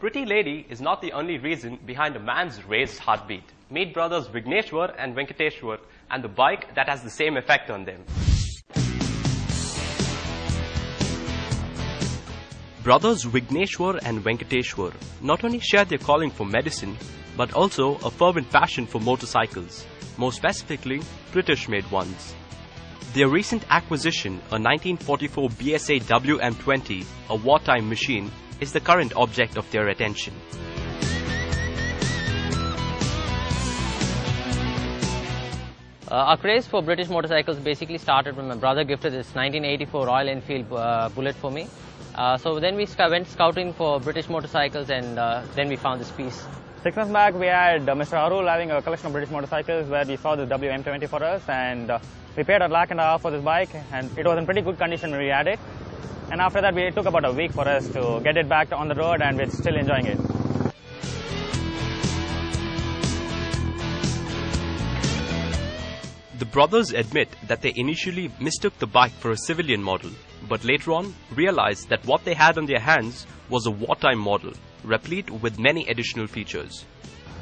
pretty lady is not the only reason behind a man's raised heartbeat. Meet brothers Vigneshwar and Venkateshwar and the bike that has the same effect on them. Brothers Vigneshwar and Venkateshwar not only share their calling for medicine, but also a fervent passion for motorcycles, more specifically British-made ones. Their recent acquisition, a 1944 BSA W-M20, a wartime machine, is the current object of their attention. Our craze for British motorcycles basically started when my brother gifted this 1984 Royal Enfield Bullet for me. So then we went scouting for British motorcycles, and then we found this piece. 6 months back, we had Mr. Arul having a collection of British motorcycles where we saw the W-M20 for us, and we paid $1.5 for this bike, and it was in pretty good condition when we had it. And after that, it took about a week for us to get it back on the road, and we're still enjoying it. The brothers admit that they initially mistook the bike for a civilian model, but later on realized that what they had on their hands was a wartime model, replete with many additional features.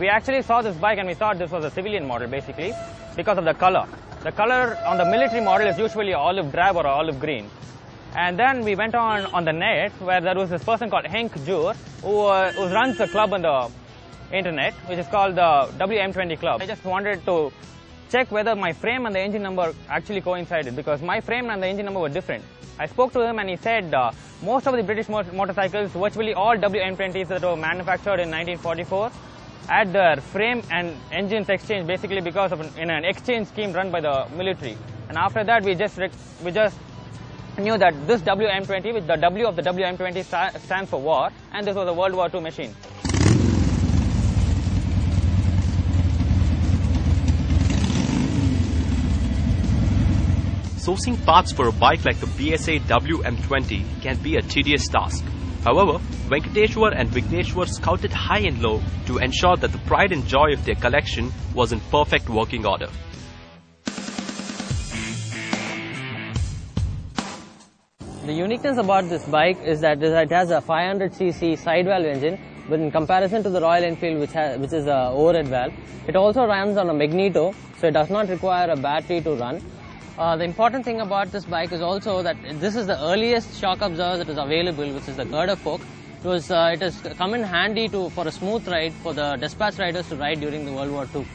We actually saw this bike and we thought this was a civilian model basically because of the color. The color on the military model is usually olive drab or olive green. And then we went on the net where there was this person called Henk Jur who runs a club on the internet which is called the W-M20 Club. I just wanted to check whether my frame and the engine number actually coincided because my frame and the engine number were different. I spoke to him and he said most of the British motorcycles, virtually all W-M20s that were manufactured in 1944, had their frame and engines exchanged basically because of an exchange scheme run by the military. And after that we just knew that this W-M20, which the W of the W-M20 stands for war, and this was a World War II machine. Sourcing parts for a bike like the BSA W-M20 can be a tedious task. However, Venkateshwar and Vigneshwar scouted high and low to ensure that the pride and joy of their collection was in perfect working order. The uniqueness about this bike is that it has a 500cc side valve engine, but in comparison to the Royal Enfield which is a overhead valve, it also runs on a magneto, so it does not require a battery to run. The important thing about this bike is also that this is the earliest shock absorber that is available, which is the girder fork. It has come in handy for a smooth ride for the dispatch riders to ride during the World War II.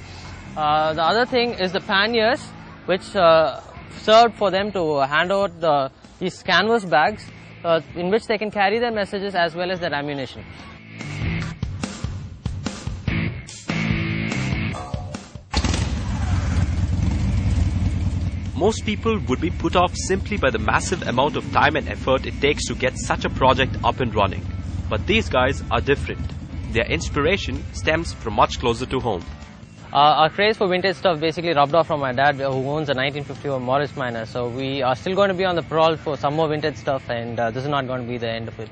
The other thing is the panniers, which served for them to hand out these canvas bags in which they can carry their messages as well as their ammunition. Most people would be put off simply by the massive amount of time and effort it takes to get such a project up and running. But these guys are different. Their inspiration stems from much closer to home. Our craze for vintage stuff basically rubbed off from my dad, who owns a 1951 Morris Minor. So we are still going to be on the prowl for some more vintage stuff, and this is not going to be the end of it.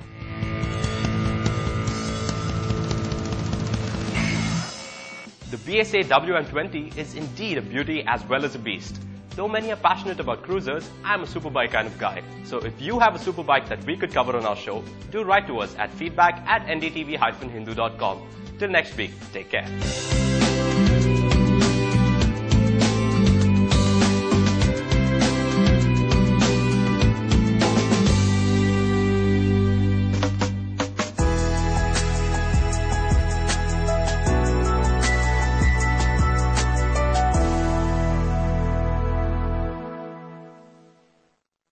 The BSA W-M20 is indeed a beauty as well as a beast. Though many are passionate about cruisers, I'm a superbike kind of guy. So if you have a superbike that we could cover on our show, do write to us at feedback@ndtv-hindu.com. Till next week, take care.